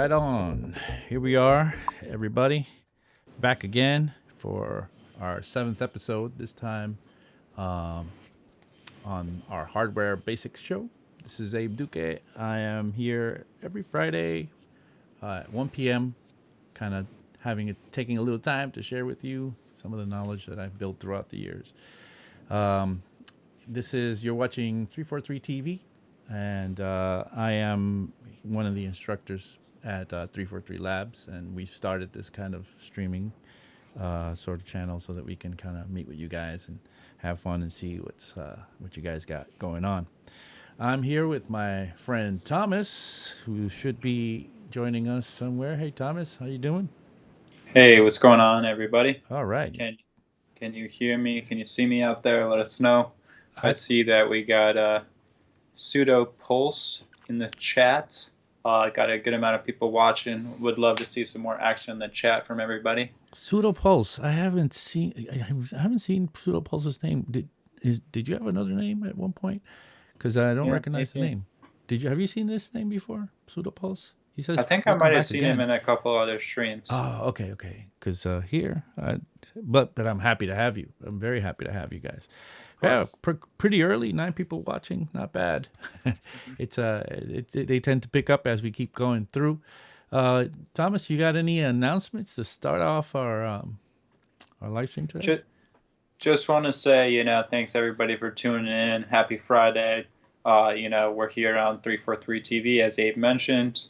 Right on. Here we are, everybody, back again for our 7th episode, this time on our Hardware Basics show. This is Abe Duque. I am here every Friday at 1 p.m., kind of taking a little time to share with you some of the knowledge that I've built throughout the years. You're watching 343 TV, and I am one of the instructors at 343 Labs, and we've started this kind of streaming sort of channel so that we can kind of meet with you guys and have fun and see what you guys got going on. I'm here with my friend Thomas, who should be joining us somewhere. Hey, Thomas, how you doing? Hey, what's going on, everybody? All right. Can you hear me? Can you see me out there? Let us know. I I see that we got pseudo pulse in the chat. Got a good amount of people watching. Would love to see some more action in the chat from everybody. Pseudo Pulse. I haven't seen Pseudo Pulse's name. Did you have another name at one point? Because I don't Yeah, recognize the maybe. name. Have you seen this name before? Pseudo Pulse. He I says, think I "Welcome might have back seen him again." in a couple other streams. Oh, okay. Because but I'm happy to have you. I'm very happy to have you guys. Of Yeah, course. pretty early. 9 people watching. Not bad. Mhm. They tend to pick up as we keep going through. Thomas, you got any announcements to start off our live stream today? Just, just want to say, thanks everybody for tuning in. Happy Friday. We're here on 343 TV, as Abe mentioned.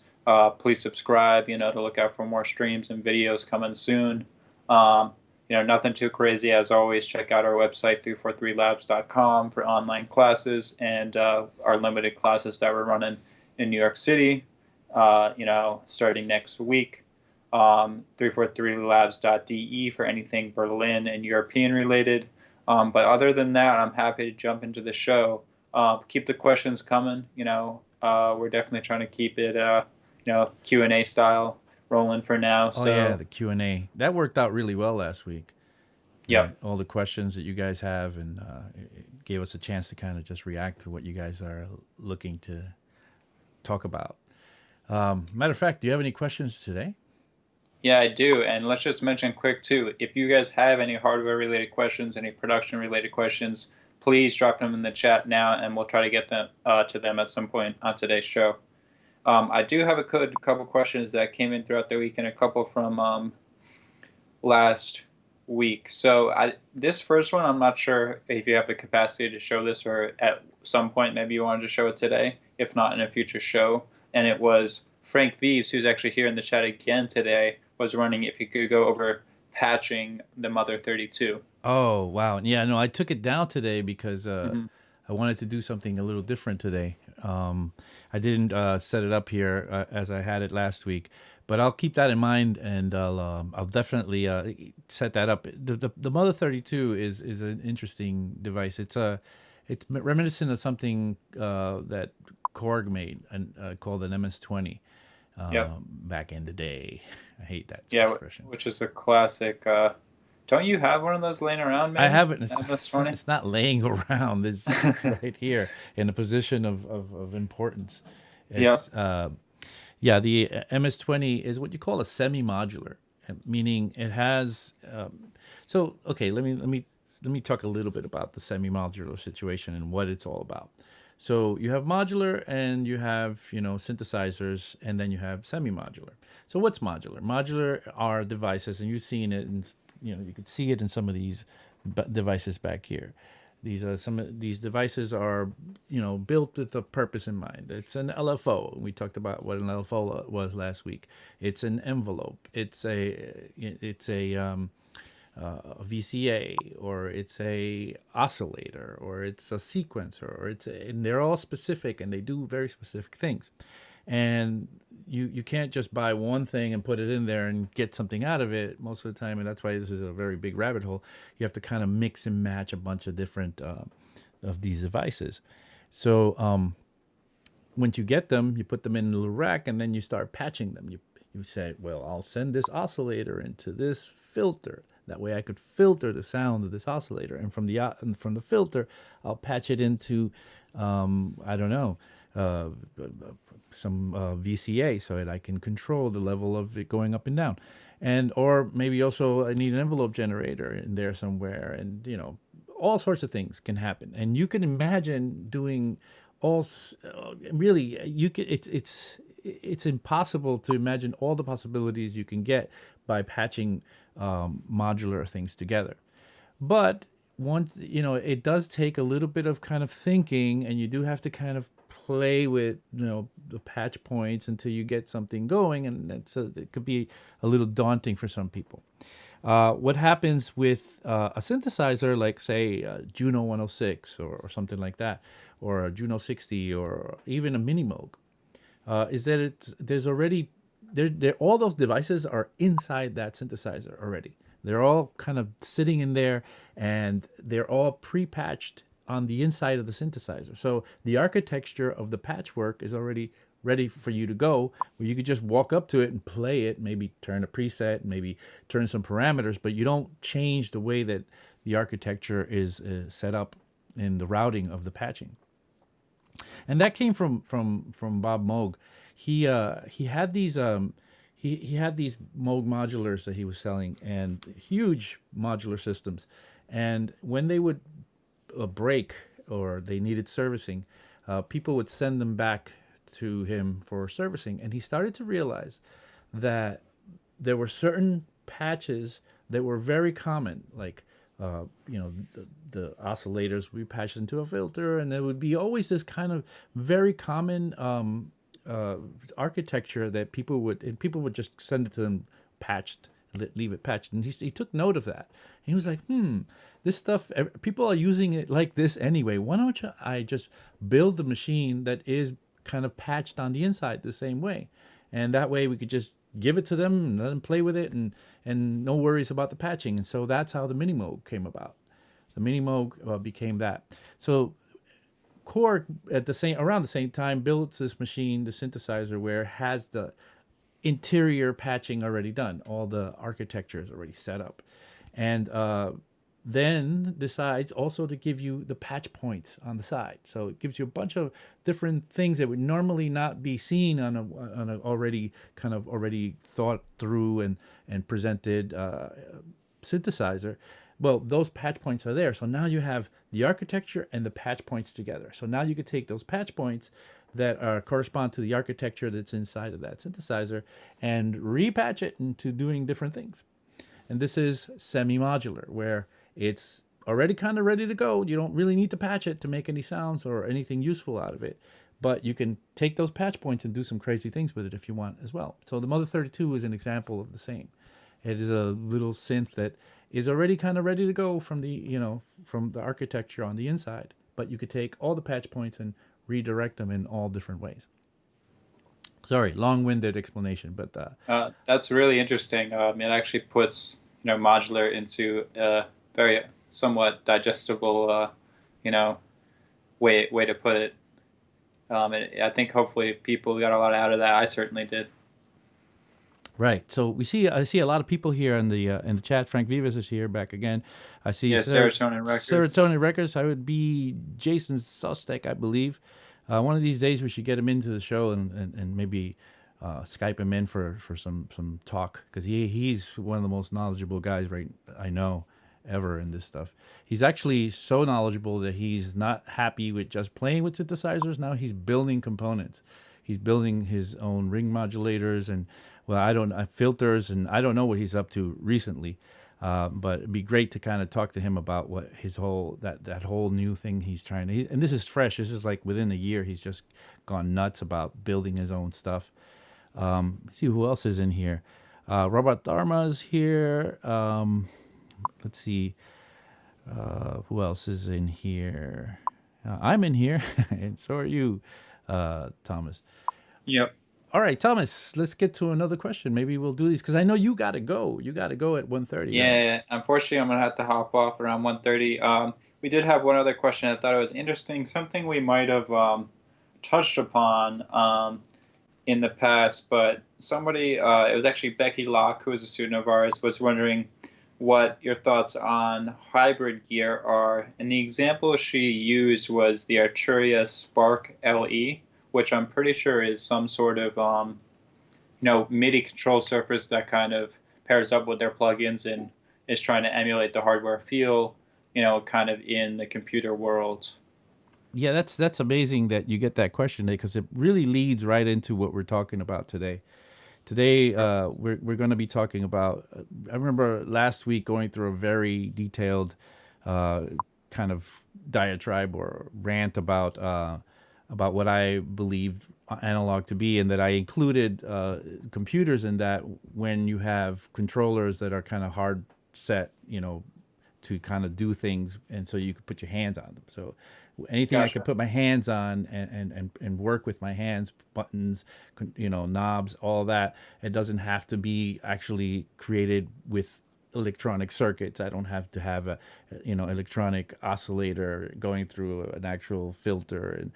Please subscribe, to look out for more streams and videos coming soon. Nothing too crazy. As always, check out our website, 343labs.com, for online classes and our limited classes that we're running in New York City, starting next week. 343labs.de for anything Berlin and European related. But other than that, I'm happy to jump into the show. Keep the questions coming. We're definitely trying to keep it, Q&A style rolling for now. Oh yeah, So, the Q&A. That worked out really well last week. yep. All the questions that you guys have, and it gave us a chance to kind of just react to what you guys are looking to talk about. Matter of fact, do you have any questions today? Yeah, I do. And let's just mention quick too, if you guys have any hardware related questions, any production related questions, please drop them in the chat now and we'll try to get them to them at some point on today's show. I do have a couple questions that came in throughout the week and a couple from last week. So this first one, I'm not sure if you have the capacity to show this or at some point maybe you wanted to show it today, if not in a future show. And it was Frank Vives, who's actually here in the chat again today, was running if you could go over patching the Mother 32. Oh wow, yeah, no, I took it down today because Mm-hmm. I wanted to do something a little different today. I didn't set it up here as I had it last week, but I'll keep that in mind, and I'll definitely set that up. The Mother 32 is an interesting device. It's reminiscent of something that Korg made and called an MS-20 Yep. back in the day. I hate that Yeah, expression. which is a classic. Don't you have one of those laying around, I maybe? haven't. MS-20? It's not laying around. It's right here in a position of importance. Yep. It's yeah. The MS-20 is what you call a semi-modular, meaning it has. So okay, let me talk a little bit about the semi-modular situation and what it's all about. So you have modular and you have, synthesizers, and then you have semi-modular. So what's modular? Modular are devices, and you've seen it, and you could see it in some of these devices back here. Some of these devices are, built with a purpose in mind. It's an LFO. We talked about what an LFO was last week. It's an envelope. It's a VCA, or it's a oscillator, or it's a sequencer, and they're all specific, and they do very specific things. And you can't just buy one thing and put it in there and get something out of it most of the time, and that's why this is a very big rabbit hole. You have to kind of mix and match a bunch of different of these devices. So once you get them, you put them in a little rack, and then you start patching them. You say, well, I'll send this oscillator into this filter. That way, I could filter the sound of this oscillator, and from the filter, I'll patch it into, I don't know, uh, some VCA so that I can control the level of it going up and down, and or maybe also I need an envelope generator in there somewhere, and all sorts of things can happen, and you can imagine doing really you can it's impossible to imagine all the possibilities you can get by patching modular things together. But once it does take a little bit of kind of thinking, and you do have to kind of play with the patch points until you get something going, and it could be a little daunting for some people. What happens with a synthesizer like, say, Juno 106 or something like that, or a Juno 60, or even a Mini Moog, is that there's already all those devices are inside that synthesizer already. They're all kind of sitting in there, and they're all pre-patched on the inside of the synthesizer. So the architecture of the patchwork is already ready for you to go, where you could just walk up to it and play it, maybe turn a preset, maybe turn some parameters, but you don't change the way that the architecture is set up in the routing of the patching. And that came from Bob Moog. He had these he had these Moog modulars that he was selling, and huge modular systems. And when they would break or they needed servicing, people would send them back to him for servicing. And he started to realize that there were certain patches that were very common, like the oscillators we patched into a filter, and there would be always this kind of very common architecture that people would just send it to them patched, leave it patched. And he took note of that. And he was like, this stuff, people are using it like this anyway. Why don't I just build the machine that is kind of patched on the inside the same way? And that way we could just give it to them and let them play with it, and no worries about the patching. And so that's how the Mini Moog came about. The Mini Moog became that. So Korg around the same time builds this machine, the synthesizer, where it has the interior patching already done, all the architecture is already set up, and then decides also to give you the patch points on the side. So it gives you a bunch of different things that would normally not be seen on a already thought through and presented synthesizer. Well, those patch points are there. So now you have the architecture and the patch points together. So now you could take those patch points that correspond to the architecture that's inside of that synthesizer and repatch it into doing different things. And this is semi-modular, where it's already kind of ready to go. You don't really need to patch it to make any sounds or anything useful out of it. But you can take those patch points and do some crazy things with it if you want as well. So the Mother 32 is an example of the same. It is a little synth that is already kind of ready to go from the architecture on the inside. But you could take all the patch points and redirect them in all different ways. Sorry, long-winded explanation, but that's really interesting. It actually puts modular into a very somewhat digestible way to put it. And I think hopefully people got a lot out of that. I certainly did. Right. So I see a lot of people here in the chat. Frank Vivas is here back again. I see Serotonin Records. Serotonin Records. I would be Jason Sostek, I believe. One of these days we should get him into the show and maybe Skype him in for some talk, because he's one of the most knowledgeable guys I know ever in this stuff. He's actually so knowledgeable that he's not happy with just playing with synthesizers. Now he's building components. He's building his own ring modulators and filters, and I don't know what he's up to recently. But it'd be great to kind of talk to him about what his whole that whole new thing he's trying to. And this is fresh. This is like within a year. He's just gone nuts about building his own stuff. Let's see who else is in here. Robert Dharma's here. Let's see who else is in here. I'm in here, and so are you, Thomas. Yep. All right, Thomas, let's get to another question. Maybe we'll do these because I know you got to go. You got to go at 1:30. Yeah, right? Unfortunately, I'm going to have to hop off around 1:30. We did have one other question. I thought it was interesting, something we might have touched upon in the past, but somebody, it was actually Becky Locke, who is a student of ours, was wondering what your thoughts on hybrid gear are. And the example she used was the Arturia Spark LE, which I'm pretty sure is some sort of MIDI control surface that kind of pairs up with their plugins and is trying to emulate the hardware feel, kind of in the computer world. Yeah, that's amazing that you get that question, because it really leads right into what we're talking about today. Today, we're going to be talking about. I remember last week going through a very detailed uh, kind of diatribe or rant about what I believed analog to be, and that I included computers in that when you have controllers that are kind of hard set, to kind of do things, and so you could put your hands on them. So anything I could Gotcha. put my hands on and work with my hands, buttons, knobs, all that. It doesn't have to be actually created with electronic circuits. I don't have to have a electronic oscillator going through an actual filter, and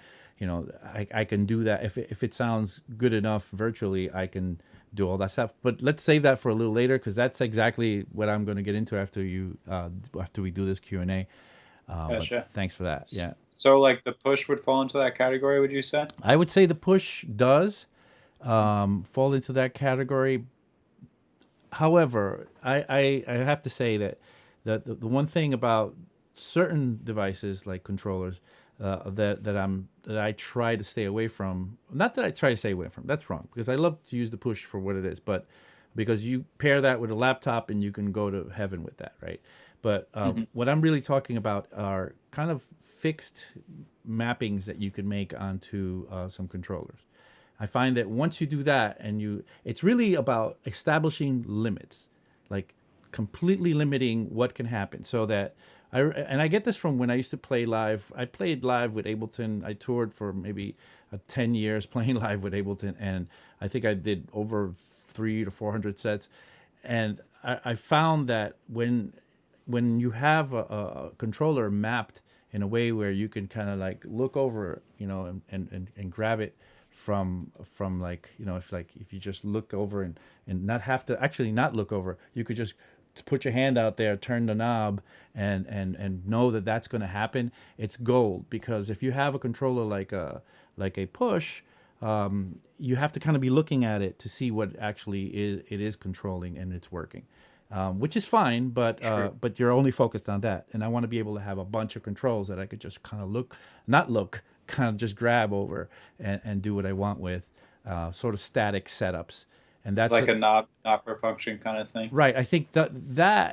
I can do that if it sounds good enough virtually. I can do all that stuff. But let's save that for a little later, because that's exactly what I'm going to get into after we do this Q&A. But Gotcha. thanks for that. Yeah, So like the push would fall into that category, would you say? I would say the push does fall into that category. However, I have to say that the one thing about certain devices like controllers that I try to stay away from. Not that I try to stay away from. That's wrong, because I love to use the push for what it is, but because you pair that with a laptop and you can go to heaven with that, right? But Hmm. what I'm really talking about are kind of fixed mappings that you can make onto some controllers. I find that once you do that, it's really about establishing limits, like completely limiting what can happen, so that I get this from when I used to play live. I played live with Ableton. I toured for maybe 10 years playing live with Ableton, and I think I did over 300 to 400 sets. And I found that when you have a controller mapped in a way where you can kind of like look over, and grab it from like, if you just look over and not have to actually not look over, you could just put your hand out there, turn the knob, and know that that's going to happen. It's gold, because if you have a controller like a push, you have to kind of be looking at it to see what actually it is controlling and it's working, which is fine, True. but you're only focused on that. And I want to be able to have a bunch of controls that I could just kind of not look, kind of just grab over and do what I want with, sort of static setups. And that's Like a knob, not per function kind of thing. right. I think that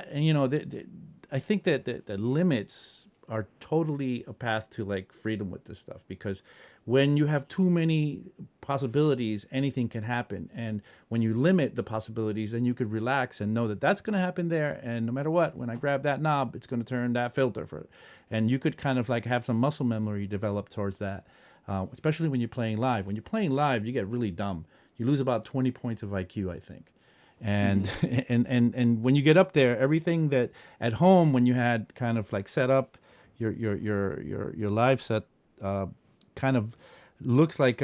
and I think that the limits are totally a path to like freedom with this stuff, because when you have too many possibilities, anything can happen. And when you limit the possibilities, then you could relax and know that that's going to happen there. And no matter what, when I grab that knob, it's going to turn that filter for it. And you could kind of like have some muscle memory develop towards that, especially when you're playing live. When you're playing live, you get really dumb. You lose about 20 points of IQ, I think. Hmm. And and when you get up there, everything that at home, when you had kind of like set up your live set, uh, kind of looks like,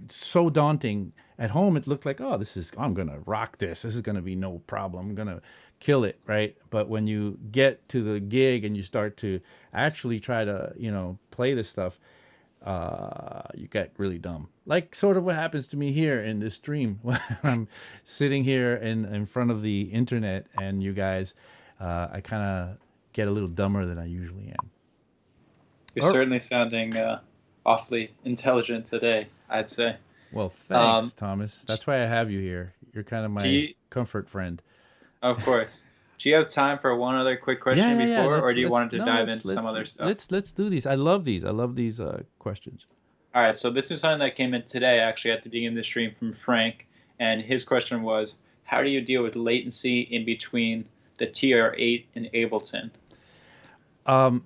so daunting. At home it looked like, oh, I'm gonna rock this, this is gonna be no problem, I'm gonna kill it, right? But when you get to the gig and you start to actually try to play this stuff, you get really dumb. Like sort of what happens to me here in this stream when I'm sitting here in front of the internet and you guys, I kind of get a little dumber than I usually am. You're Or, certainly sounding awfully intelligent today, I'd say. well, thanks, Um, Thomas. That's why I have you here. You're kind of do my you, comfort friend. of course. Do you have time for one other quick Yeah, question yeah, yeah. before, or Let's do you let's want to no, dive into some other stuff? let's do these. I love these. I love these questions. All right, so this is something that came in today, actually, at the beginning of the stream from Frank, and his question was, how do you deal with latency in between the TR8 and Ableton?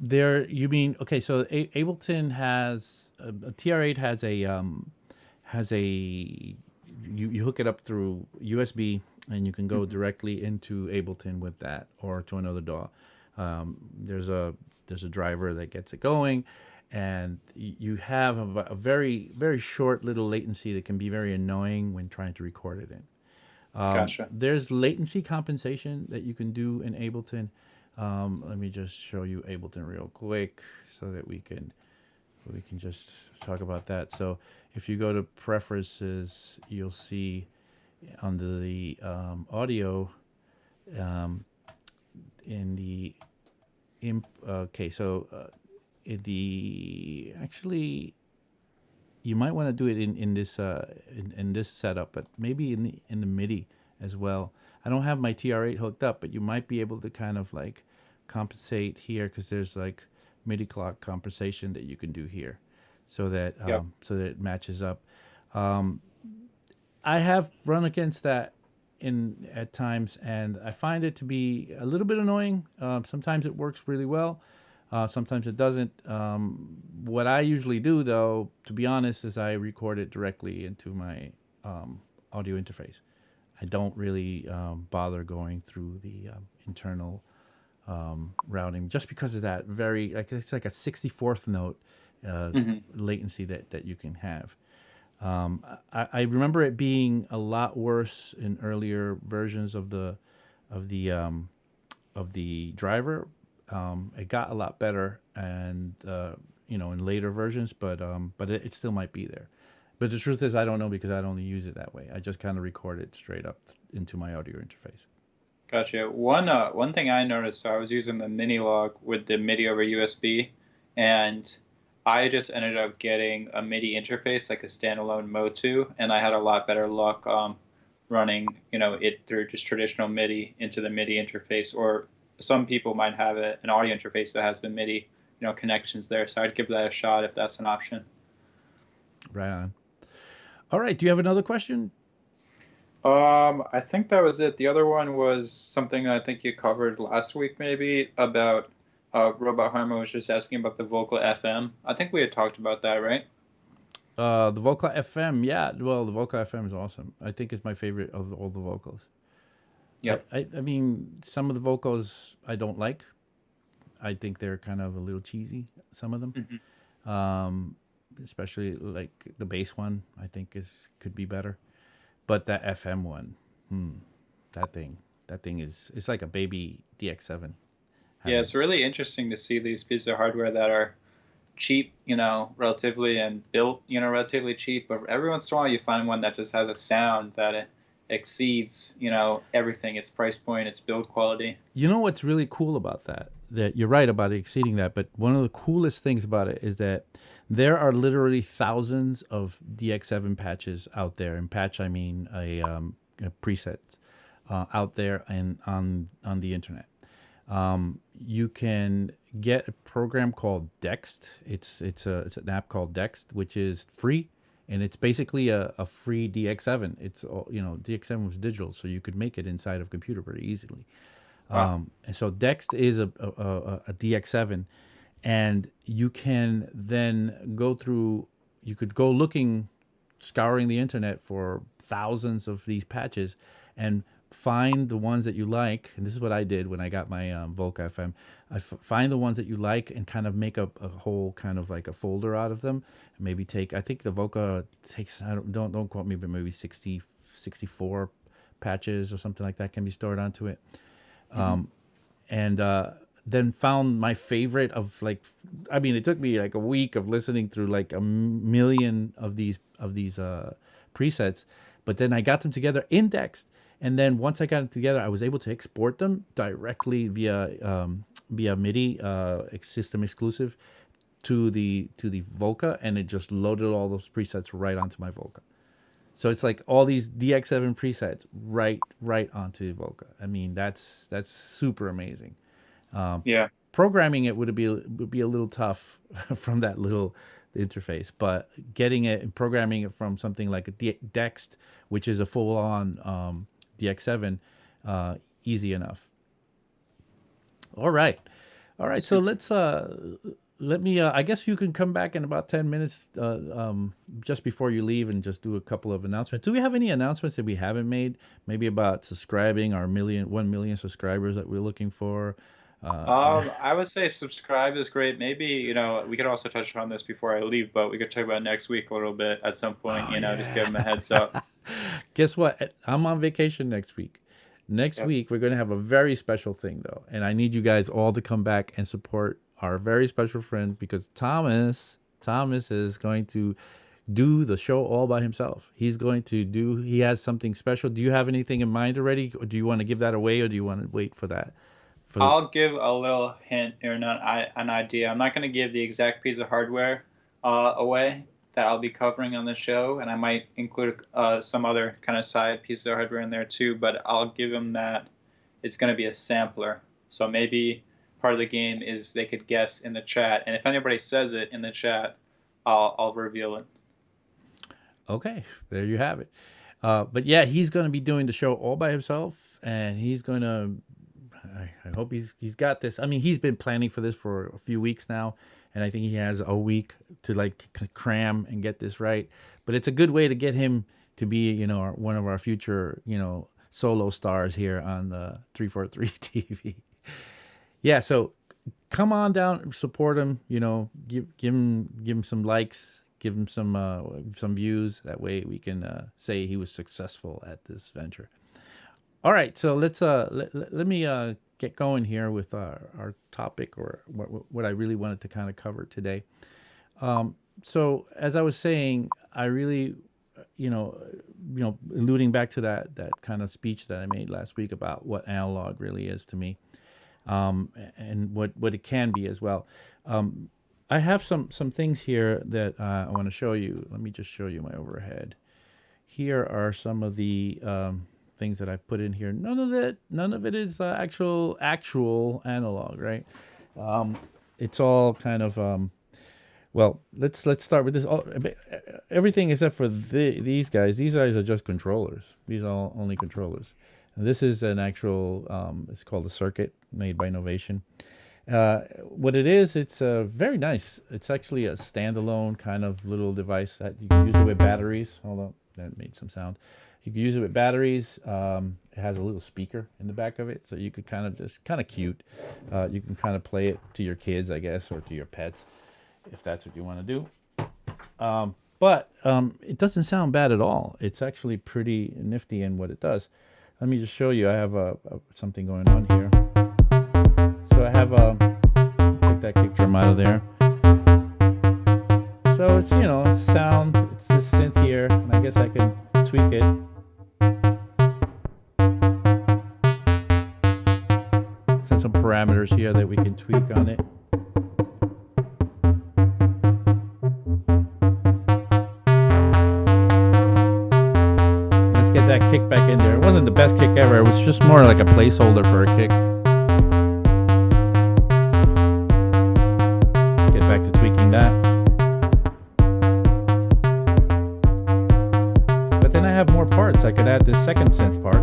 There, you mean, okay? So Ableton has a TR8 has a you hook it up through USB, and you can go Mhm. directly into Ableton with that, or to another DAW. There's a driver that gets it going, and you have a very very short little latency that can be very annoying when trying to record it in. Gotcha. There's latency compensation that you can do in Ableton. Let me just show you Ableton real quick so that we can we can just talk about that. So if you go to preferences, you'll see under the audio um, in the okay, so in the actually you might want to do it in this in this setup, but maybe in the MIDI as well. I don't have my TR8 hooked up, but you might be able to kind of like compensate here because there's like MIDI clock compensation that you can do here, Yep. so that it matches up. Um, I have run against that in at times, and I find it to be a little bit annoying. Sometimes it works really well, sometimes it doesn't. What I usually do, though, to be honest, is I record it directly into my audio interface. I don't really bother going through the internal routing just because of that very like it's like a 64th note Hmm. latency that you can have. I remember it being a lot worse in earlier versions of the um, of the driver. It got a lot better, and in later versions, but it still might be there. But the truth is, I don't know because I don't use it that way. I just kind of record it straight up into my audio interface. Gotcha. One thing I noticed, so I was using the mini log with the MIDI over USB, and I just ended up getting a MIDI interface, like a standalone Motu, and I had a lot better luck running, it through just traditional MIDI into the MIDI interface. Or some people might have an audio interface that has the MIDI, connections there. So I'd give that a shot if that's an option. Right on. All right. Do you have another question? I think that was it. The other one was something I think you covered last week, maybe about Robot Harmon was just asking about the vocal FM. I think we had talked about that, right? The vocal FM. Yeah. Well, the vocal FM is awesome. I think it's my favorite of all the vocals. Yep. I mean, some of the vocals I don't like. I think they're kind of a little cheesy. Some of them, Hmm. um, especially like the bass one. I think is could be better. But that FM one, that thing, that thing is it's like a baby DX7 Yeah, having. it's really interesting to see these pieces of hardware that are cheap, relatively, and built, relatively cheap. But every once in a while, you find one that just has a sound that it exceeds, everything, its price point, its build quality. You know what's really cool about that? That you're right about exceeding that, but one of the coolest things about it is that there are literally thousands of DX7 patches out there. And patch, I mean a presets out there and on the internet. You can get a program called Dext. It's an app called Dext, which is free, and it's basically a free DX7. It's all DX7 was digital, so you could make it inside of a computer very easily. Wow. And so Dext is a DX7, and you can then go through. You could go looking, scouring the internet for thousands of these patches, and find the ones that you like. And this is what I did when I got my Volca FM. Find the ones that you like and kind of make a whole kind of like a folder out of them. And maybe take. I think the Volca takes. I don't quote me, but maybe 60, 64 patches or something like that can be stored onto it. Hmm. And then found my favorite of like I mean it took me like a week of listening through like a million of these presets, but then I got them together indexed, and then once I got them together I was able to export them directly via MIDI system exclusive to the Volca, and it just loaded all those presets right onto my Volca. So it's like all these DX7 presets right onto Volca. I mean, that's super amazing. Yeah. Programming it would be a little tough from that little interface, but getting it and programming it from something like a Dext, which is a full on DX7, easy enough. All right, all right. So Super. let's let me. I guess you can come back in about 10 minutes, just before you leave, and just do a couple of announcements. Do we have any announcements that we haven't made? Maybe about subscribing our 1 million subscribers that we're looking for. I would say subscribe is great. Maybe, we could also touch on this before I leave, but we could talk about next week a little bit at some point, Oh just give yeah. them a heads up. Guess what? I'm on vacation next week. Next Yep. week we're going to have a very special thing though, and I need you guys all to come back and support our very special friend because Thomas is going to do the show all by himself. He has something special. Do you have anything in mind already, or do you want to give that away, or do you want to wait for that? I'll give a little hint or an idea. I'm not going to give the exact piece of hardware away that I'll be covering on the show, and I might include some other kind of side piece of hardware in there too, but I'll give him that it's going to be a sampler. So maybe part of the game is they could guess in the chat, and if anybody says it in the chat, I'll reveal it. Okay, there you have it. But yeah, he's going to be doing the show all by himself, and he's going to, I hope he's got this. I mean, he's been planning for this for a few weeks now, and I think he has a week to like cram and get this right. But it's a good way to get him to be, you know, one of our future, you know, solo stars here on the 343 TV. Yeah, so come on down, support him, you know, give him some likes, give him some views. That way we can say he was successful at this venture. All right, so let's let me get going here with our topic, or what I really wanted to kind of cover today. So as I was saying, I really, you know, alluding back to that kind of speech that I made last week about what analog really is to me, and what it can be as well. I have some things here that I want to show you. Let me just show you my overhead. Here are some of the things that I put in here. None of it is actual analog, right? It's all kind of well, let's start with this. Everything except for these guys. These guys are just controllers. These are only controllers. And this is an actual. It's called a circuit made by Novation. What it is, it's very nice. It's actually a standalone kind of little device that you can use it with batteries. Hold on, that made some sound. You can use it with batteries. It has a little speaker in the back of it, so you could kind of cute. You can kind of play it to your kids, I guess, or to your pets, if that's what you want to do. But it doesn't sound bad at all. It's actually pretty nifty in what it does. Let me just show you. I have something going on here. So I have take that kick drum out of there. So it's, you know, it's sound. It's this synth here, and I guess I can tweak it. Set some parameters here that we can tweak on it. Let's get that kick back in there. It wasn't the best kick ever. It was just more like a placeholder for a kick. Let's get back to tweaking that. But then I have more parts. I could add this second synth part.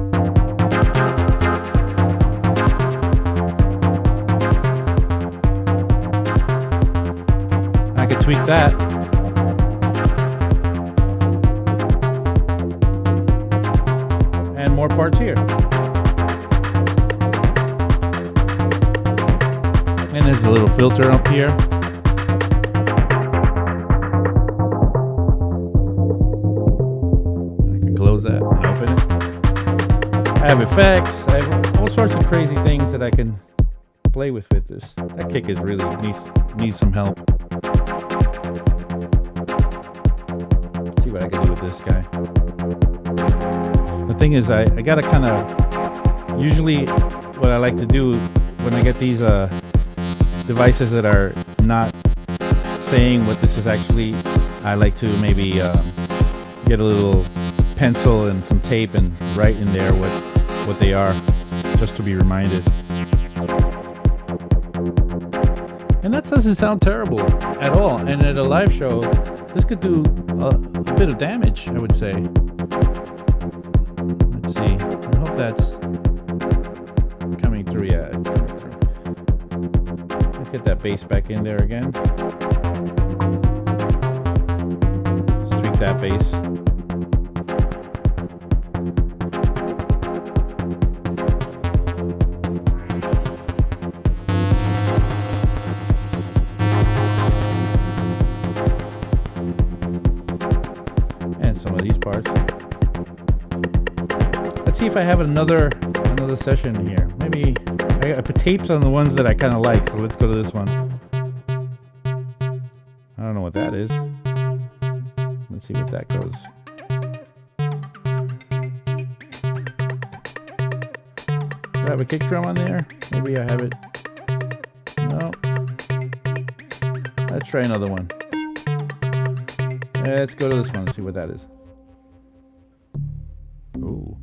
I could tweak that. And more parts here. And there's a little filter up here. I can close that and open it. I have effects. I have all sorts of crazy things that I can play with this. That kick is really needs some help. Let's see what I can do with this guy. The thing is, I gotta kind of, usually what I like to do when I get these devices that are not saying what this is actually, I like to maybe get a little pencil and some tape and write in there what they are, just to be reminded. And that doesn't sound terrible at all. And at a live show, this could do a bit of damage, I would say. Let's see. I hope that's coming through. Yeah, it's coming through. Let's get that bass back in there again. Let's tweak that bass. See if I have another session here. Maybe I put tapes on the ones that I kind of like, so let's go to this one. I don't know what what that is. Let's see what that goes. Do I have a kick drum on there? Maybe I have it. No. Let's try another one. Let's go to this one and see what that is. Ooh.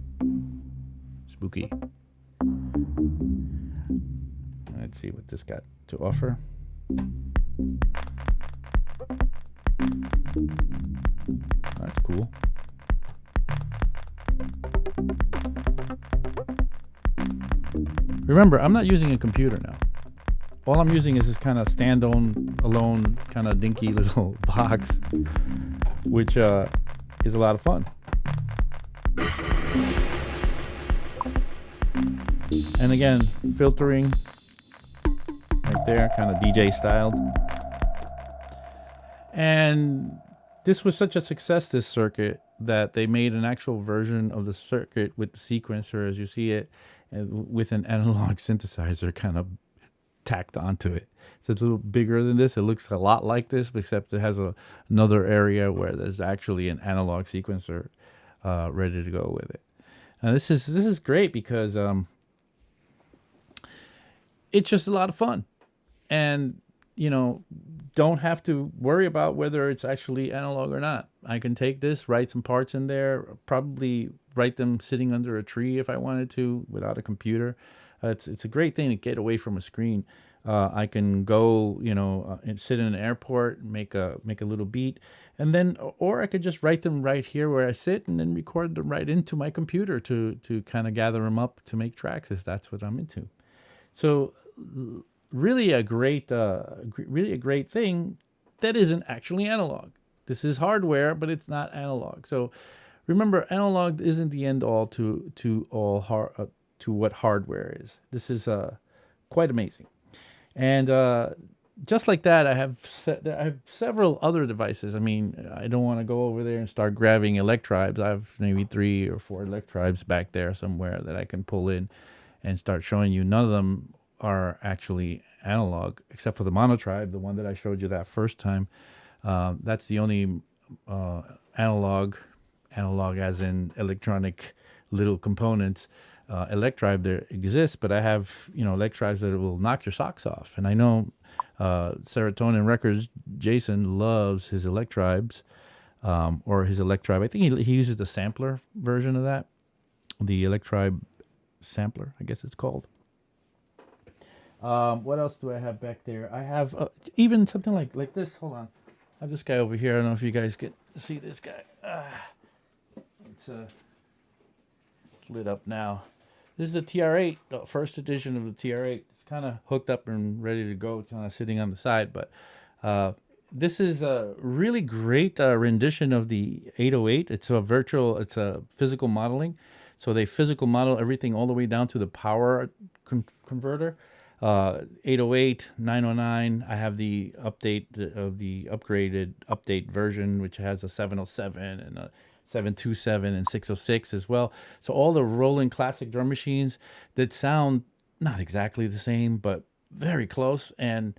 Spooky. Let's see what this got to offer. That's cool. Remember, I'm not using a computer now. All I'm using is this kind of stand-alone, kind of dinky little box, which is a lot of fun. And again, filtering right there, kind of DJ styled. And this was such a success, this circuit, that they made an actual version of the circuit with the sequencer as you see it, and with an analog synthesizer kind of tacked onto it. So it's a little bigger than this. It looks a lot like this, except it has another area where there's actually an analog sequencer ready to go with it. And this is great because it's just a lot of fun, and don't have to worry about whether it's actually analog or not. I can take this, write some parts in there, probably write them sitting under a tree if I wanted to without a computer. It's a great thing to get away from a screen. I can go, and sit in an airport, make a little beat, and then, or I could just write them right here where I sit, and then record them right into my computer to kind of gather them up to make tracks if that's what I'm into. So really a great thing that isn't actually analog. This is hardware, but it's not analog. So remember, analog isn't the end all to what hardware is. This is quite amazing. And just like that, I have several other devices. I mean, I don't want to go over there and start grabbing electribes. I have maybe 3 or 4 electribes back there somewhere that I can pull in and start showing you. None of them are actually analog, except for the monotribe, the one that I showed you that first time. That's the only analog as in electronic little components, electribe there exists. But I have, electribes that will knock your socks off. And I know Serotonin Records, Jason loves his electribes, or his electribe. I think he uses the sampler version of that, the electribe sampler, I guess it's called. What else do I have back there? I have even something like this. Hold on. I have this guy over here. I don't know if you guys get to see this guy. It's lit up now. This is the TR8, the first edition of the TR8. It's kind of hooked up and ready to go, kind of sitting on the side. But this is a really great rendition of the 808. It's a physical modeling. So they physical model everything all the way down to the power converter. 808, 909. I have the update of the upgraded update version, which has a 707 and a 727 and 606 as well. So all the Roland classic drum machines that sound not exactly the same, but very close and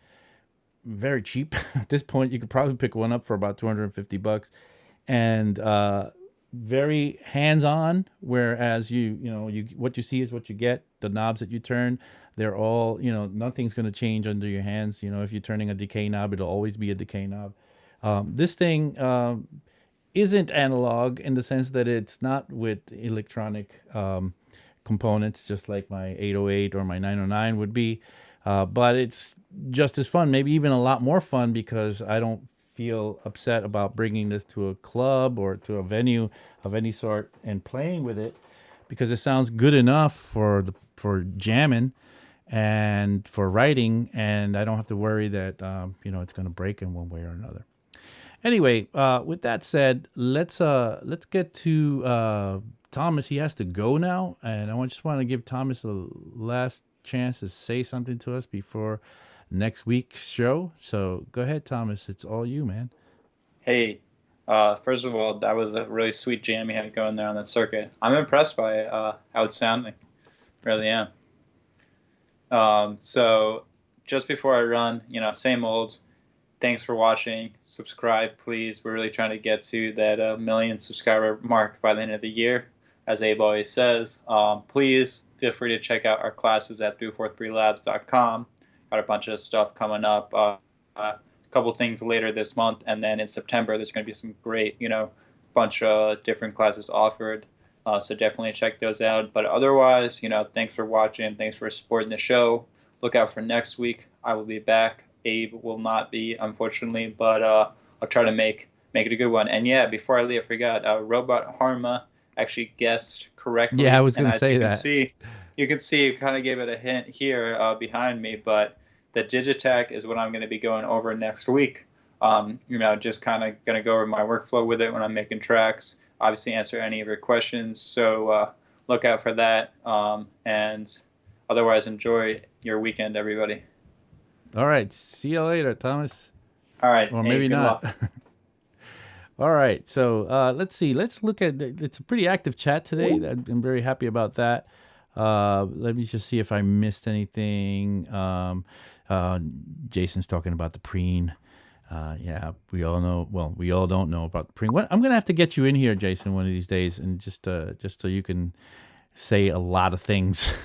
very cheap. At this point, you could probably pick one up for about $250, and very hands-on. Whereas you what you see is what you get. The knobs that you turn, they're all, nothing's going to change under your hands. If you're turning a decay knob, it'll always be a decay knob. This thing isn't analog in the sense that it's not with electronic components, just like my 808 or my 909 would be. But it's just as fun, maybe even a lot more fun, because I don't feel upset about bringing this to a club or to a venue of any sort and playing with it, because it sounds good enough for jamming and for writing, and I don't have to worry that it's going to break in one way or another. Anyway, with that said, let's get to Thomas. He has to go now, and I just want to give Thomas a last chance to say something to us before next week's show. So go ahead, Thomas. It's all you, man. Hey, first of all, that was a really sweet jam you had going there on that circuit. I'm impressed by how it's sounding. Really am. So just before I run, same old, thanks for watching. Subscribe, please. We're really trying to get to that million subscriber mark by the end of the year, as Abe always says. Please feel free to check out our classes at 343labs.com. Got a bunch of stuff coming up. A couple things later this month, and then in September there's going to be some great, bunch of different classes offered. So definitely check those out. But otherwise, thanks for watching. Thanks for supporting the show. Look out for next week. I will be back. Abe will not be, unfortunately, but I'll try to make it a good one. And yeah, before I leave, I forgot. Robot Harma actually guessed correctly. Yeah, I was going to say that. You can see, it kind of gave it a hint here behind me, but the Digitech is what I'm going to be going over next week. Just kind of going to go over my workflow with it when I'm making tracks. Obviously, answer any of your questions. So look out for that. And otherwise, enjoy your weekend, everybody. All right. See you later, Thomas. All right. Or maybe not. All right. So let's see. Let's look at it's a pretty active chat today. I'm very happy about that. Let me just see if I missed anything. Jason's talking about the preen. Yeah, we all know. Well, we all don't know about the preen. I'm gonna have to get you in here, Jason, one of these days, and just so you can say a lot of things.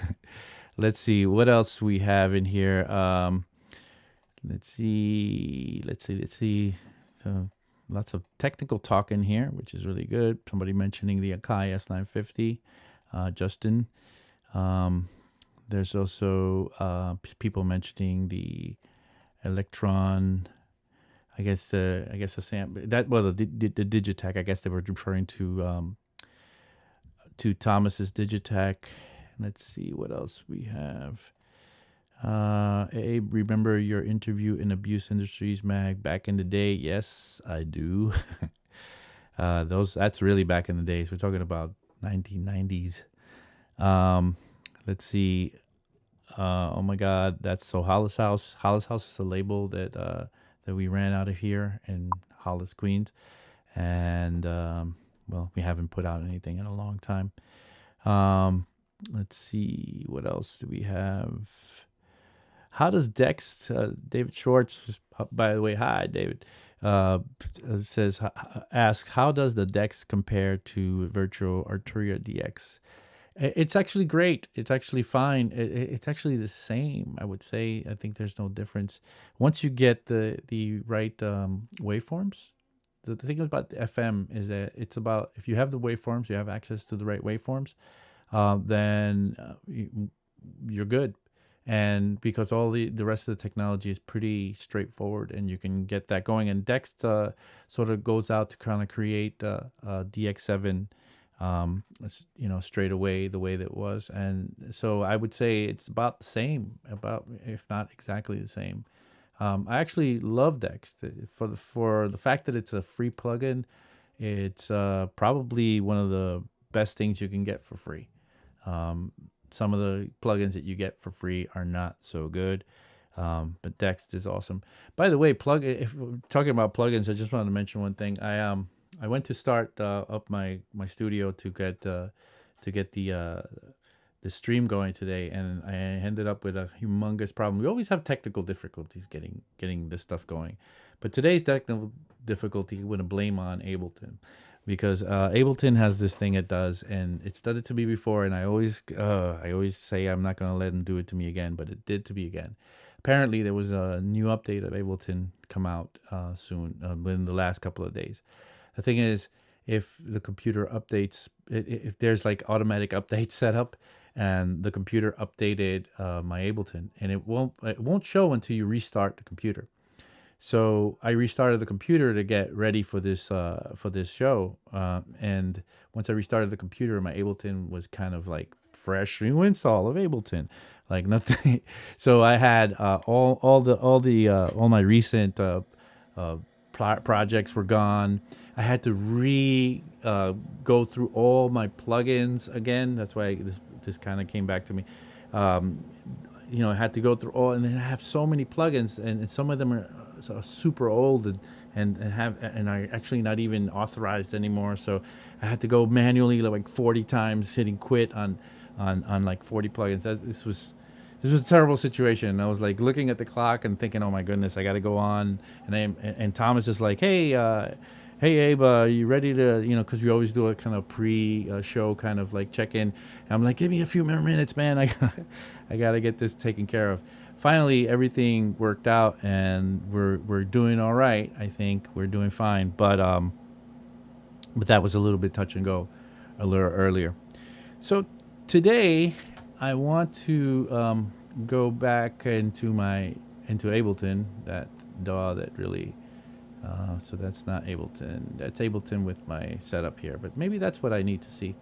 Let's see what else we have in here. Let's see. So lots of technical talk in here, which is really good. Somebody mentioning the Akai S950, Justin. There's also people mentioning the Electron. I guess a sample that the Digitech. I guess they were referring to Thomas's Digitech. Let's see what else we have. Abe, remember your interview in Abuse Industries mag back in the day? Yes, I do. That's really back in the days. We're talking about 1990s. Let's see. Oh my God, that's so Hollis House. Hollis House is a label that we ran out of here in Hollis, Queens, and we haven't put out anything in a long time. Let's see, what else do we have? How does Dex, David Schwartz, by the way, hi, David, asks, how does the Dex compare to Virtual Arturia DX? It's actually great. It's actually fine. It's actually the same, I would say. I think there's no difference. Once you get the right waveforms, the thing about the FM is that it's about, if you have the waveforms, you have access to the right waveforms, then you're good. And because all the rest of the technology is pretty straightforward, and you can get that going. And Dex sort of goes out to kind of create DX7 straight away the way that it was. And so I would say it's about the same, if not exactly the same. I actually love Dex for the fact that it's a free plugin. It's probably one of the best things you can get for free. Some of the plugins that you get for free are not so good, but Dex is awesome. By the way, if we're talking about plugins, I just wanted to mention one thing. I went to start up my studio to get the stream going today, and I ended up with a humongous problem. We always have technical difficulties getting this stuff going, but today's technical difficulty I'm going to blame on Ableton, because Ableton has this thing it does, and it's done it to me before, and I always say I'm not going to let them do it to me again, but it did to me again. Apparently, there was a new update of Ableton come out soon, within the last couple of days. The thing is, if the computer updates, if there's like automatic updates set up, and the computer updated my Ableton, and it won't show until you restart the computer. So I restarted the computer to get ready for this show, and once I restarted the computer, my Ableton was kind of like fresh new install of Ableton, like nothing. So I had all my recent projects were gone. I had to go through all my plugins again. That's why this kind of came back to me. I had to go through all, and then I have so many plugins, and some of them are super old and are actually not even authorized anymore. So I had to go manually like 40 times, hitting quit on like 40 plugins. This this was a terrible situation. I was like looking at the clock and thinking, oh my goodness, I got to go on. And Thomas is like, hey Abe, you ready to, because we always do a kind of pre-show kind of like check in. And I'm like, give me a few more minutes, man. I got to get this taken care of. Finally, everything worked out, and we're doing all right. I think we're doing fine. But that was a little bit touch and go a little earlier. So today I want to go back into Ableton, that DAW that really. So that's not Ableton. That's Ableton with my setup here. But maybe that's what I need to see.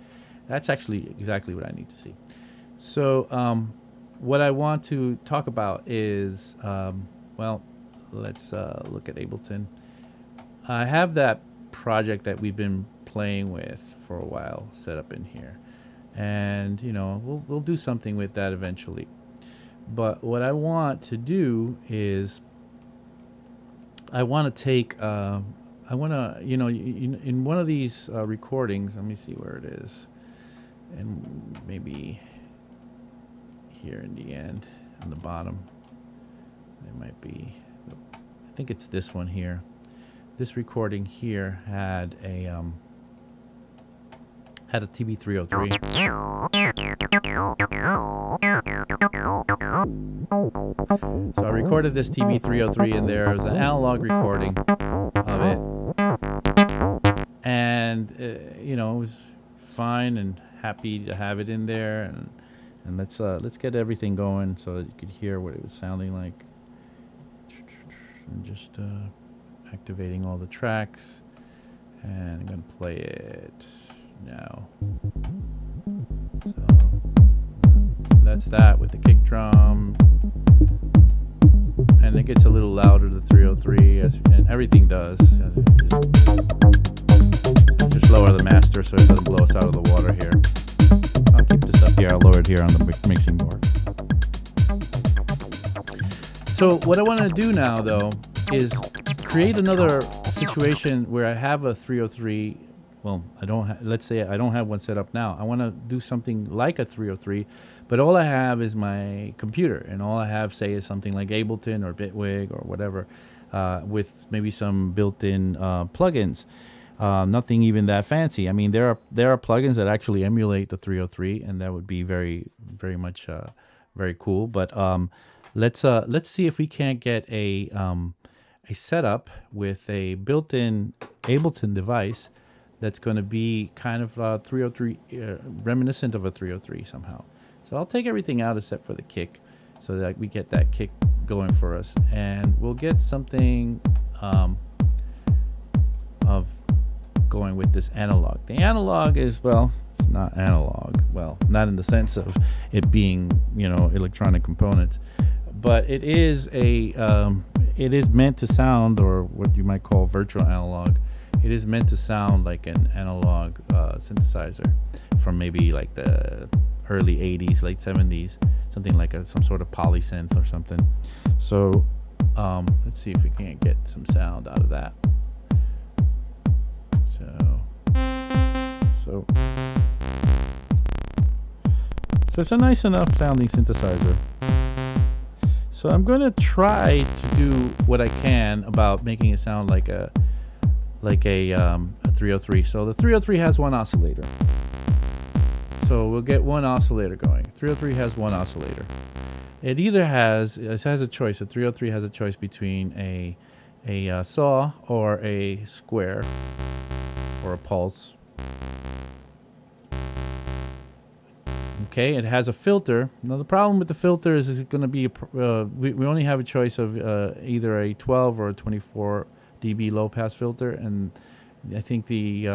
That's actually exactly what I need to see. So what I want to talk about is, well, let's look at Ableton. I have that project that we've been playing with for a while set up in here. And, we'll do something with that eventually. But what I want to do is I want to take, in one of these recordings, let me see where it is. And maybe here in the end, on the bottom, it might be, I think it's this one here. This recording here had a TB303. So I recorded this TB303 in there. It was an analog recording of it, and it was fine and happy to have it in there. And let's get everything going so that you could hear what it was sounding like. And just activating all the tracks, and I'm gonna play it now. So that's that with the kick drum, and it gets a little louder, the 303, and everything does. Just lower the master so it doesn't blow us out of the water here. I'll keep this up here. I'll lower it here on the mixing board. So what I want to do now, though, is create another situation where I have a 303. Well, let's say I don't have one set up now. I want to do something like a 303, but all I have is my computer, and all I have, say, is something like Ableton or Bitwig or whatever, with maybe some built-in plugins. Nothing even that fancy. I mean, there are plugins that actually emulate the 303, and that would be very, very much very cool. But let's see if we can't get a setup with a built-in Ableton device that's going to be kind of 303, reminiscent of a 303 somehow. So I'll take everything out except for the kick, so that we get that kick going for us, and we'll get something of going with this analog. The analog is, well, it's not analog. Well, not in the sense of it being, electronic components, but it is it is meant to sound, or what you might call virtual analog. It is meant to sound like an analog synthesizer from maybe like the early 80s, late 70s, something like some sort of polysynth or something. So let's see if we can't get some sound out of that. So it's a nice enough sounding synthesizer. So I'm going to try to do what I can about making it sound like a 303. So the 303 has one oscillator. So we'll get one oscillator going. 303 has one oscillator. It has a choice. A 303 has a choice between a saw or a square or a pulse. Okay, it has a filter. Now the problem with the filter is it's going to be we only have a choice of either a 12 or a 24 dB low pass filter, and I think the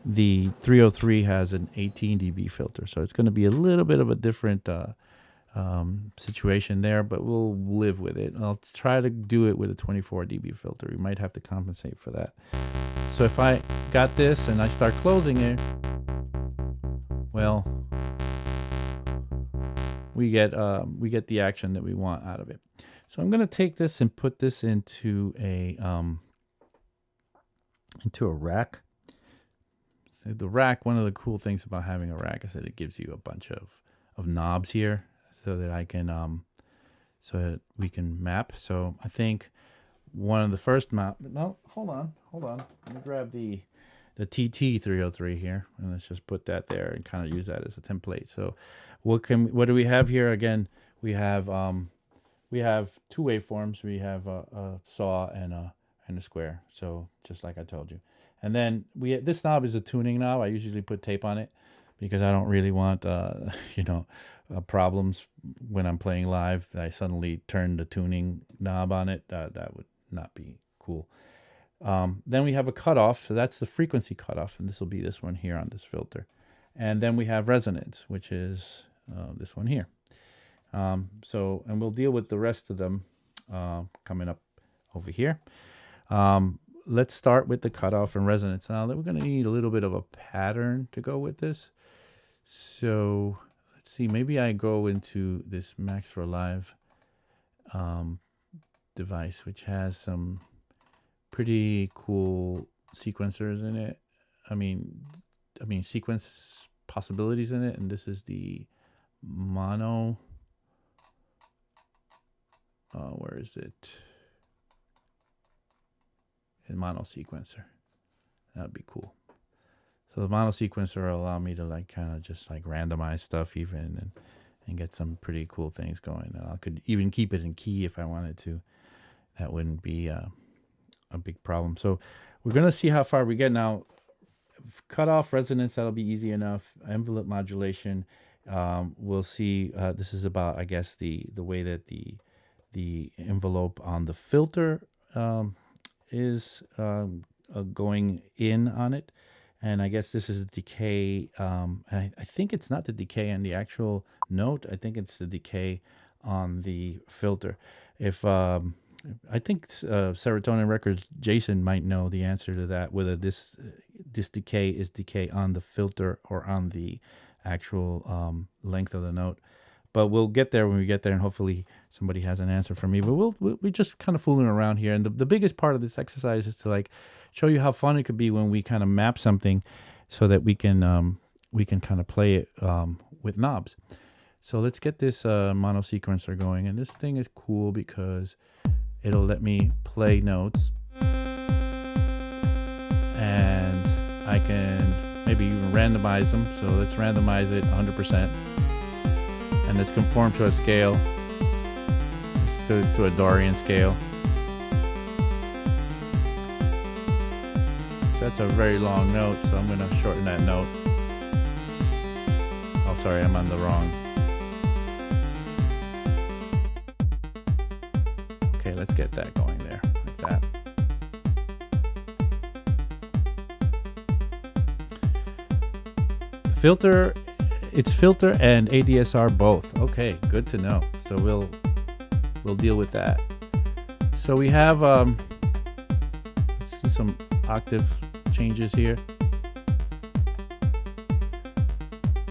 303 has an 18 dB filter, so it's going to be a little bit of a different situation there, but we'll live with it. I'll try to do it with a 24 dB filter. We might have to compensate for that. So if I got this and I start closing it, well, we get the action that we want out of it. So I'm going to take this and put this into a rack. So the rack, one of the cool things about having a rack is that it gives you a bunch of knobs here. so that I can so that we can map. So I think one of the first map. No, hold on. Let me grab the TT303 here, and let's just put that there and kind of use that as a template. So what do we have here? Again, we have two waveforms. We have a saw and a square. So just like I told you. And then this knob is a tuning knob. I usually put tape on it because I don't really want problems when I'm playing live. I suddenly turn the tuning knob on it. That would not be cool. Then we have a cutoff, so that's the frequency cutoff, and this will be this one here on this filter. And then we have resonance, which is this one here. And we'll deal with the rest of them coming up over here. Let's start with the cutoff and resonance. Now we're going to need a little bit of a pattern to go with this. So let's see, maybe I go into this Max for Live device, which has some pretty cool sequencers in it. I mean sequence possibilities in it. And this is the mono. Where is it? In mono sequencer. That would be cool. So the mono sequencer will allow me to kind of just randomize stuff even and get some pretty cool things going. And I could even keep it in key if I wanted to. That wouldn't be a big problem. So we're going to see how far we get now. Cutoff, resonance, that'll be easy enough. Envelope modulation, we'll see. This is about, I guess, the way that the envelope on the filter is going in on it. And I guess this is the decay. And I think it's not the decay on the actual note. I think it's the decay on the filter. If I think Serotonin Records, Jason might know the answer to that, whether this decay is decay on the filter or on the actual length of the note. But we'll get there when we get there, and hopefully somebody has an answer for me. But we're just kind of fooling around here. And the biggest part of this exercise is to show you how fun it could be when we kind of map something so that we can kind of play it with knobs. So let's get this mono sequencer going. And this thing is cool because it'll let me play notes. And I can maybe even randomize them. So let's randomize it 100%. And let's conform to a scale, to a Dorian scale. So that's a very long note, so I'm going to shorten that note. Oh, sorry, I'm on the wrong. Okay, let's get that going there, like that. The filter, it's filter and ADSR both. Okay, good to know. So we'll deal with that. So we have let's do some octave changes here.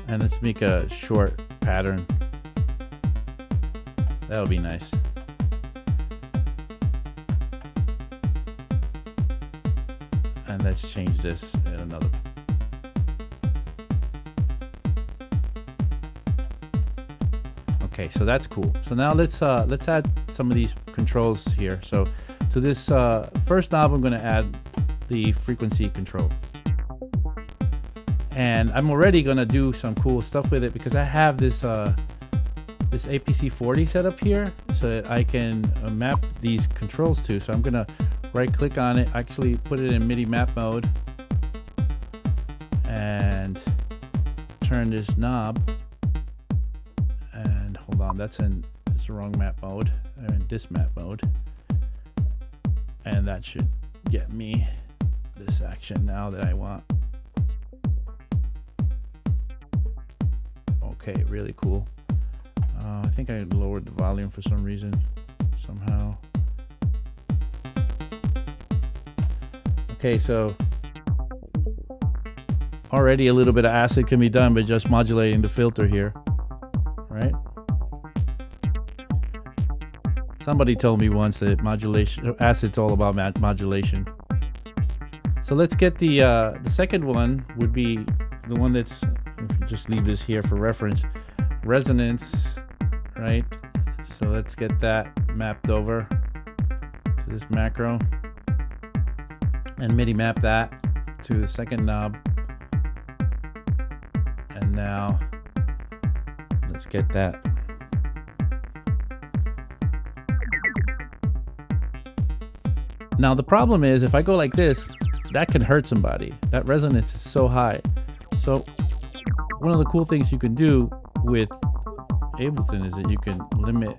And let's make a short pattern. That'll be nice. And let's change this in another. Okay, so that's cool. So now let's add some of these controls here. So to this first knob, I'm going to add the frequency control. And I'm already going to do some cool stuff with it because I have this this APC40 set up here so that I can map these controls to. So I'm going to right click on it, actually put it in MIDI map mode, and turn this knob. And hold on, that's the wrong map mode. I'm in this map mode. And that should get me this action now that I want. Okay, really cool. I think I lowered the volume for some reason, somehow. Okay, so already a little bit of acid can be done by just modulating the filter here, right? Somebody told me once that acid's all about modulation. So let's get the second one would be the one that's, just leave this here for reference, resonance right? So let's get that mapped over to this macro and MIDI map that to the second knob. And now let's get that. Now the problem is if I go like this, that can hurt somebody. That resonance is so high. So one of the cool things you can do with Ableton is that you can limit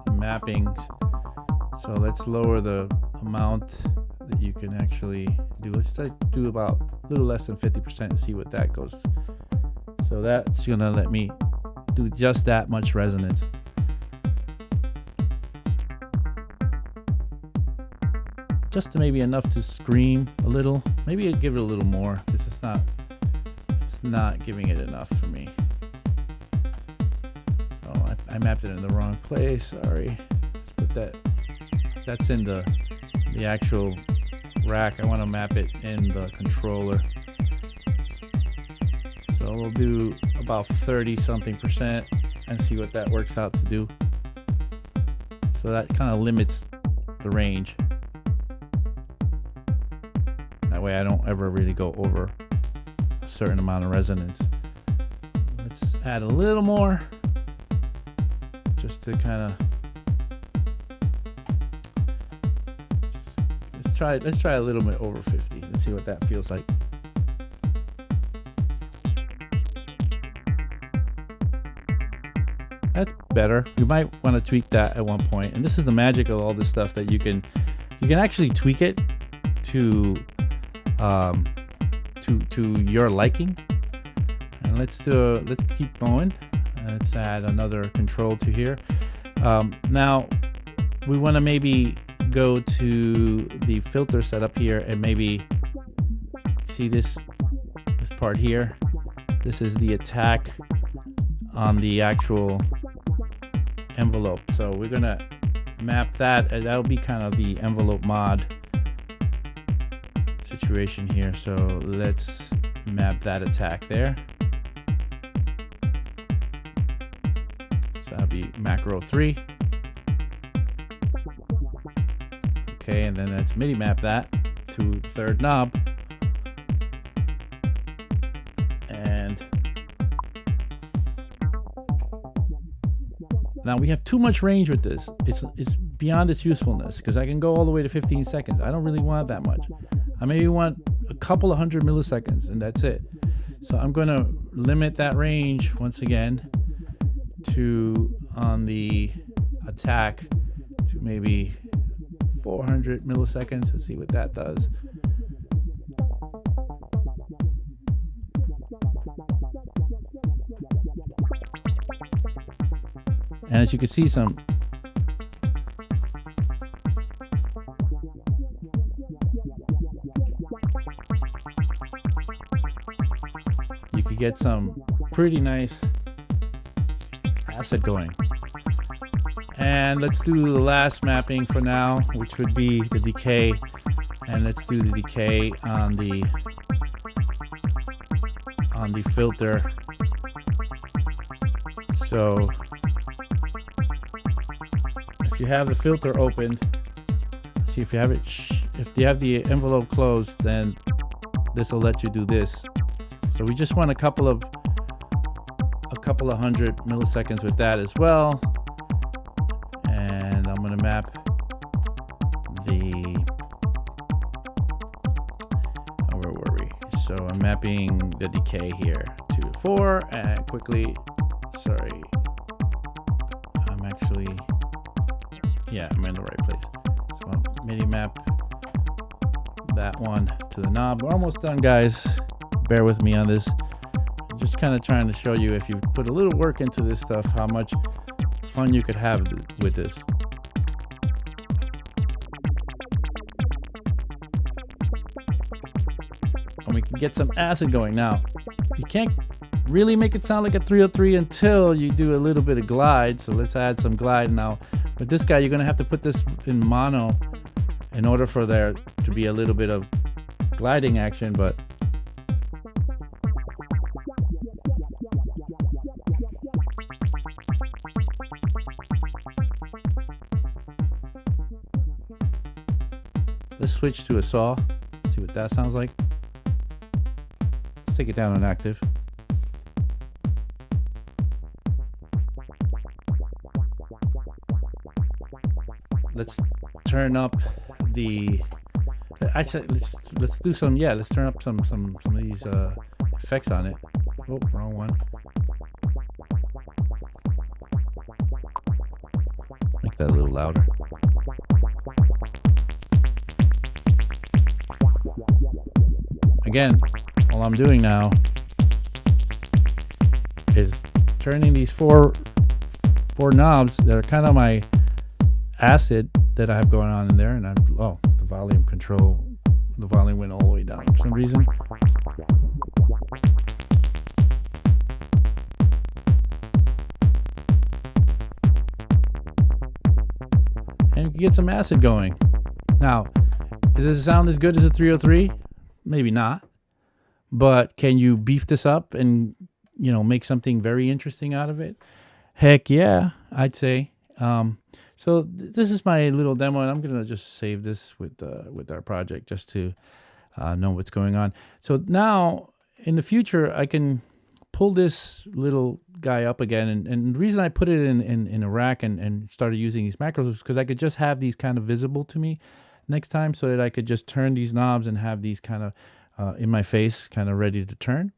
mappings. So let's lower the amount that you can actually do. Let's do about a little less than 50% and see what that goes. So that's gonna let me do just that much resonance. Just to maybe enough to scream a little. Maybe I'd give it a little more because it's not giving it enough for me. Oh, I mapped it in the wrong place. Sorry. Let's put that's in the actual rack. I want to map it in the controller. So we'll do about 30-something% and see what that works out to do. So that kind of limits the range. That way I don't ever really go over a certain amount of resonance. Let's add a little more just to kind of let's try a little bit over 50. Let's see what that feels like. That's better. You might want to tweak that at one point. And this is the magic of all this stuff that you can actually tweak it to your liking. And let's keep going. Let's add another control to here. Now we want to maybe go to the filter setup here and maybe see this part here. This is the attack on the actual envelope. So we're gonna map that, and that'll be kind of the envelope mod situation here. So let's map that attack there. So that'll be macro 3. Okay, and then let's MIDI map that to the third knob. And now we have too much range with this. It's beyond its usefulness because I can go all the way to 15 seconds. I don't really want that much. I maybe want a couple of 100 milliseconds and that's it. So I'm going to limit that range once again to, on the attack, to maybe 400 milliseconds. Let's see what that does. And as you can see, you could get some pretty nice acid going. And let's do the last mapping for now, which would be the decay. And let's do the decay on the filter. So if you have the filter open, see if you have it, if you have the envelope closed, then this will let you do this. So we just want a couple of 100 milliseconds with that as well. And I'm going to map where were we? So I'm mapping the decay here to 4 and quickly, sorry, I'm actually, yeah, I'm in the right place. So I'll MIDI map that one to the knob. We're almost done, guys. Bear with me on this. I'm just kind of trying to show you, if you put a little work into this stuff, how much fun you could have with this. And we can get some acid going. Now, you can't really make it sound like a 303 until you do a little bit of glide. So let's add some glide now. With this guy, you're going to have to put this in mono in order for there to be a little bit of gliding action, but switch to a saw. See what that sounds like. Let's take it down on active. Let's turn up the. Actually, let's do some. Yeah, let's turn up some of these effects on it. Oh, wrong one. Make that a little louder. Again, all I'm doing now is turning these four knobs that are kind of my acid that I have going on in there, and the volume control, the volume went all the way down for some reason. And you can get some acid going. Now, does this sound as good as a 303? Maybe not. But can you beef this up and, make something very interesting out of it? Heck yeah, I'd say. So this is my little demo, and I'm gonna just save this with our project just to know what's going on. So now in the future, I can pull this little guy up again, and the reason I put it in a rack and started using these macros is because I could just have these kind of visible to me next time, so that I could just turn these knobs and have these kind of in my face, kind of ready to turn.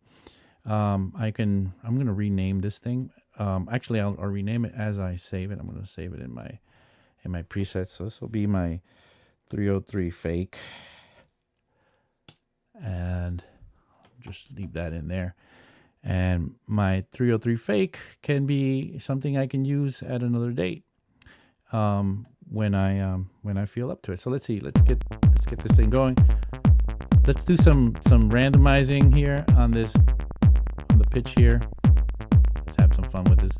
I'm gonna rename this thing. Actually, I'll rename it as I save it. I'm gonna save it in my presets. So this will be my 303 fake, and just leave that in there. And my 303 fake can be something I can use at another date when I feel up to it. So let's see. Let's get this thing going. Let's do some randomizing here on the pitch here. Let's have some fun with this.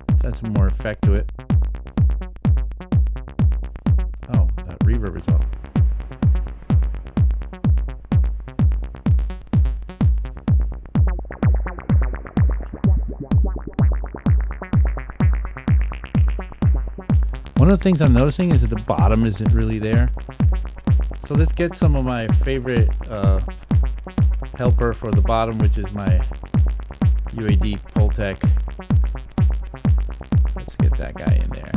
Let's add some more effect to it. Oh, that reverb is off. One of the things I'm noticing is that the bottom isn't really there. So let's get some of my favorite helper for the bottom, which is my UAD Pultec. Let's get that guy in there.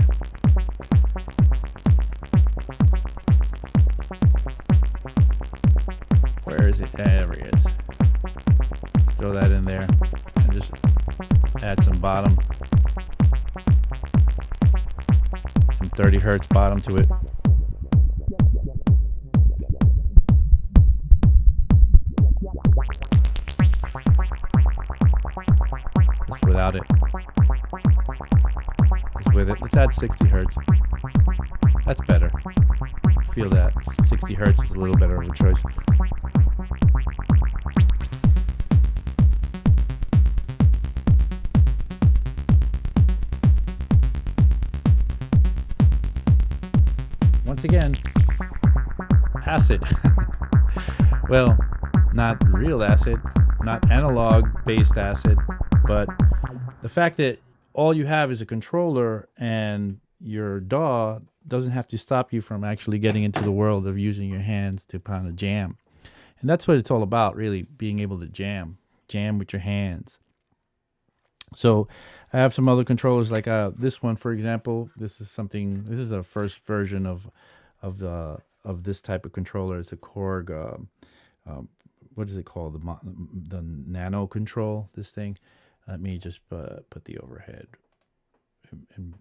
Where is it? There he is. Let's throw that in there and just add some bottom. Some 30 hertz bottom to it. Just without it. Just with it. Let's add 60 hertz. That's better. I feel that 60 hertz is a little better of a choice. Once again, acid. Well, not real acid, not analog based acid, but the fact that all you have is a controller and your DAW doesn't have to stop you from actually getting into the world of using your hands to kind of jam. And that's what it's all about, really, being able to jam with your hands. So I have some other controllers like this one, for example. This is a first version of this type of controller. It's a Korg. What is it called? The Nano Control. This thing. Let me just put the overhead and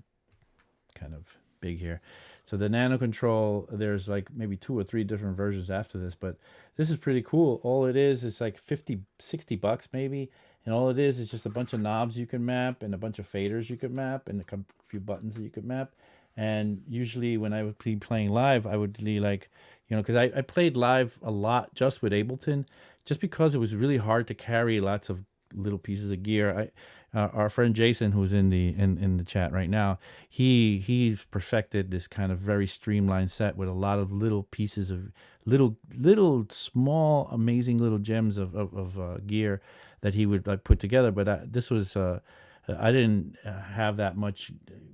kind of big here. So the Nano Control. There's like maybe 2 or 3 different versions after this, but this is pretty cool. All it is like $50-$60 maybe. And all it is just a bunch of knobs you can map and a bunch of faders you could map and a few buttons that you could map. And usually when I would be playing live, I would be like, because I played live a lot just with Ableton, just because it was really hard to carry lots of little pieces of gear. Our friend Jason, who's in the chat right now, he's perfected this kind of very streamlined set with a lot of little pieces of little small amazing little gems of gear that he would put together. But this was I didn't have that much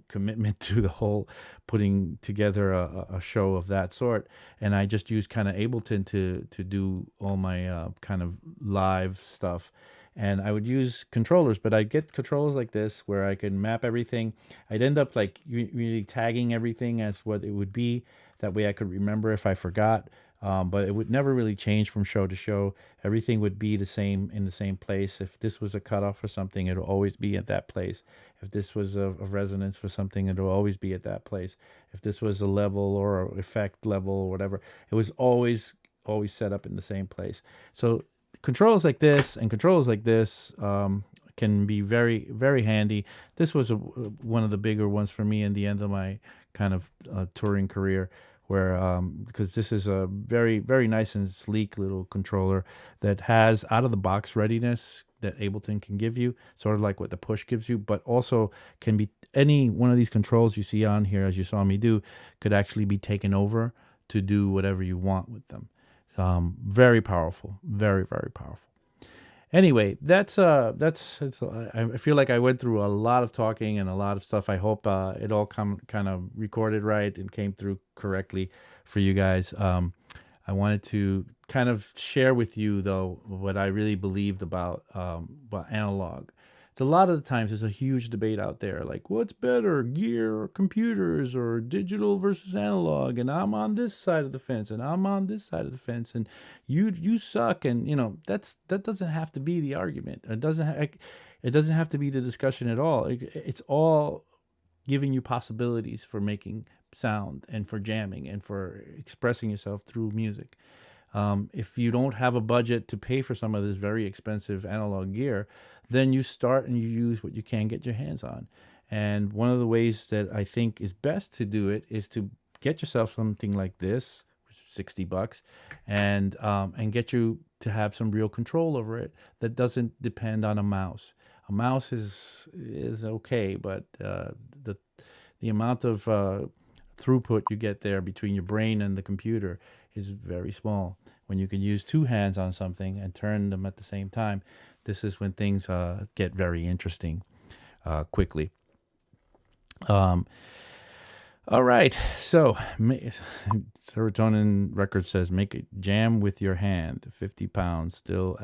commitment to the whole putting together a show of that sort, and I just used kind of Ableton to do all my kind of live stuff. And I would use controllers, but I'd get controllers like this where I could map everything. I'd end up like really tagging everything as what it would be. That way I could remember if I forgot. But it would never really change from show to show. Everything would be the same in the same place. If this was a cutoff or something, it'll always be at that place. If this was a resonance for something, it'll always be at that place. If this was a level or a effect level or whatever, it was always set up in the same place. So controls like this and controls like this can be very, very handy. This was one of the bigger ones for me in the end of my kind of touring career, where because this is a very, very nice and sleek little controller that has out of the box readiness that Ableton can give you, sort of like what the Push gives you, but also can be any one of these controls you see on here, as you saw me do, could actually be taken over to do whatever you want with them. Very powerful, very, very powerful. Anyway, that's I feel like I went through a lot of talking and a lot of stuff. I hope it all kind of recorded right and came through correctly for you guys. I wanted to kind of share with you though what I really believed about analog. It's a lot of the times there's a huge debate out there, like what's better, gear or computers or digital versus analog, and I'm on this side of the fence and I'm on this side of the fence, and you suck, and that doesn't have to be the argument. It doesn't have to be the discussion at all. It's all giving you possibilities for making sound and for jamming and for expressing yourself through music. If you don't have a budget to pay for some of this very expensive analog gear, then you start and you use what you can get your hands on. And one of the ways that I think is best to do it is to get yourself something like this, which is $60, and get you to have some real control over it that doesn't depend on a mouse. A mouse is okay, but the amount of throughput you get there between your brain and the computer is very small. When you can use two hands on something and turn them at the same time, this is when things get very interesting quickly. All right, so Serotonin Records says make a jam with your hand. 50 pounds, still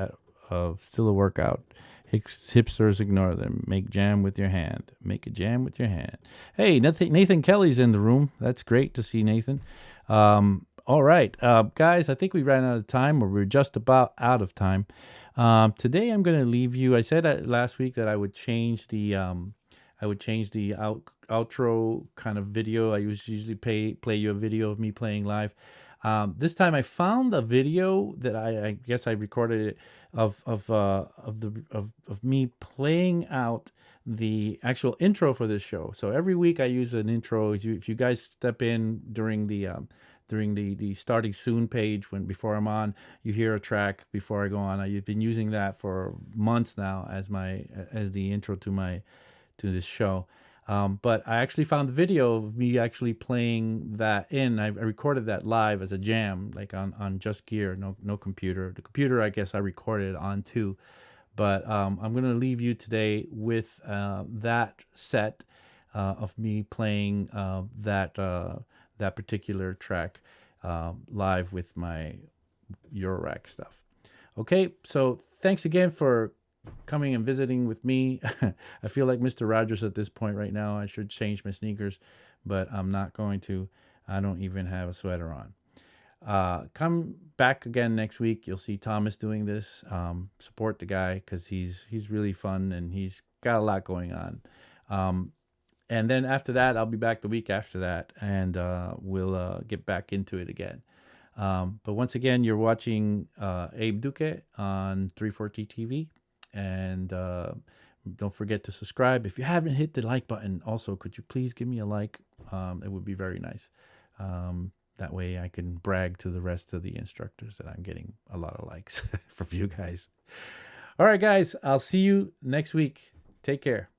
a workout. Hipsters ignore them. Make jam with your hand. Make a jam with your hand. Hey, Nathan Kelly's in the room. That's great to see Nathan. All right, guys, I think we ran out of time, or we're just about out of time. Today I'm going to leave you. I said last week that I would change the outro kind of video. I usually play you a video of me playing live. This time I found a video that I guess I recorded it of me playing out the actual intro for this show. So every week I use an intro. If you guys step in during the starting soon page before I'm on, you hear a track before I go on. I've been using that for months now as the intro to this show. But I actually found the video of me actually playing that in. I recorded that live as a jam, like on just gear, no computer. The computer, I guess I recorded on too. But I'm going to leave you today with that set of me playing that particular track live with my Eurorack stuff. Okay, so thanks again for coming and visiting with me. I feel like Mr. Rogers at this point right now. I should change my sneakers, but I'm not going to. I don't even have a sweater on. Come back again next week. You'll see Thomas doing this. Support the guy because he's really fun and he's got a lot going on. And then after that, I'll be back the week after that, and we'll get back into it again. But once again, you're watching Abe Duque on 340 TV. And don't forget to subscribe. If you haven't hit the like button, also, could you please give me a like? It would be very nice. That way I can brag to the rest of the instructors that I'm getting a lot of likes from you guys. All right, guys, I'll see you next week. Take care.